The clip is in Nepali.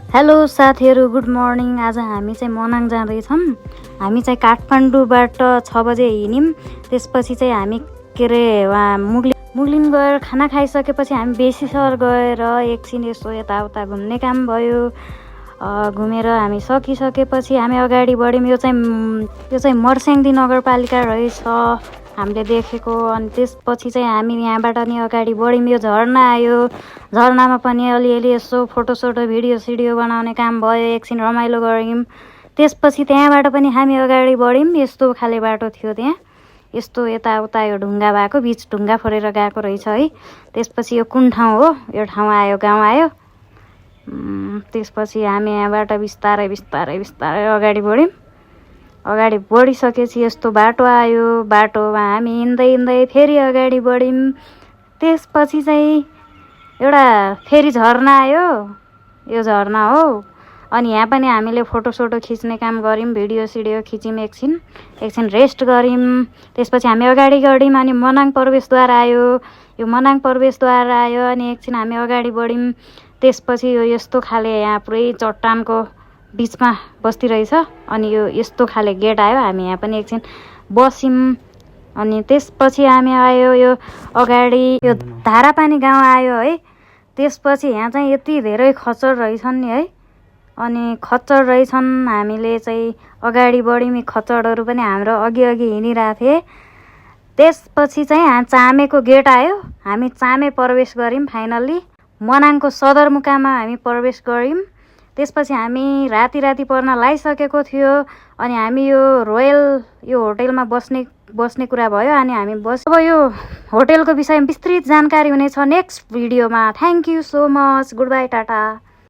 हेलो साथीहरू, गुड मर्निङ। आज हामी चाहिँ मनाङ जाँदैछौँ। हामी चाहिँ काठमाडौँबाट 6 बजे हिँड्यौँ। त्यसपछि चाहिँ हामी के अरे मुगलिन गएर खाना खाइसकेपछि हामी बेसीसर गएर एकछिन यसो यताउता घुम्ने काम भयो। घुमेर हामी सकिसकेपछि हामी अगाडि बढ्यौँ। यो चाहिँ मर्स्याङ्दी नगरपालिका रहेछ हामीले देखेको। अनि त्यसपछि चाहिँ हामी यहाँबाट नि अगाडि बढ्यौँ। यो झरना आयो, झरनामा पनि अलिअलि यसो फोटोसोटो भिडियो बनाउने काम भयो। एकछिन रमाइलो गऱ्यौँ। त्यसपछि त्यहाँबाट पनि हामी अगाडि बढ्यौँ। यस्तो खाले बाटो थियो त्यहाँ, यस्तो यताउता यो ढुङ्गा भएको, बिच ढुङ्गा फोरेर गएको रहेछ है। त्यसपछि यो कुन ठाउँ हो, यो ठाउँ आयो, गाउँ आयो। त्यसपछि हामी यहाँबाट बिस्तारै अगाडि बढ्यौँ। अगाडि बढिसकेपछि यस्तो बाटो आयो। बाटोमा हामी हिँड्दै फेरि अगाडि बढ्यौँ। त्यसपछि चाहिँ एउटा फेरि झरना आयो, यो झरना हो। अनि यहाँ पनि हामीले फोटोसोटो खिच्ने काम गऱ्यौँ, भिडियो खिच्यौँ। एकछिन रेस्ट गऱ्यौँ। त्यसपछि हामी अगाडि बढ्यौँ। अनि मनाङ प्रवेशद्वार आयो, यो मनाङ प्रवेशद्वार आयो। अनि एकछिन हामी अगाडि बढ्यौँ। त्यसपछि यो यस्तो खाले यहाँ पुरै चट्टानको बिचमा बस्ती रहेछ। अनि यो यस्तो खाले गेट आयो। हामी यहाँ पनि एकछिन बस्यौँ। अनि त्यसपछि हामी आयो यो अगाडि यो धारापानी गाउँ आयो है। त्यसपछि यहाँ चाहिँ यति धेरै खच्चड रहेछन् नि है। अनि खच्चड रहेछन्, हामीले चाहिँ अगाडि बढ्यौँ। खच्चडहरू पनि हाम्रो अघि हिँडिरहेको थिए। त्यसपछि चाहिँ चामेको गेट आयो। हामी चामे प्रवेश गऱ्यौँ। फाइनल्ली मनाङको सदरमुकाममा हामी प्रवेश गऱ्यौँ। त्यसपछि हामी राति पर्न लागिसकेको थियो। अनि हामी यो रोयल यो होटेलमा बस्ने कुरा भयो। अनि हामी अब यो होटेलको विषयमा विस्तृत जानकारी हुनेछ नेक्स्ट भिडियोमा। Thank you so much. Good by, Tata.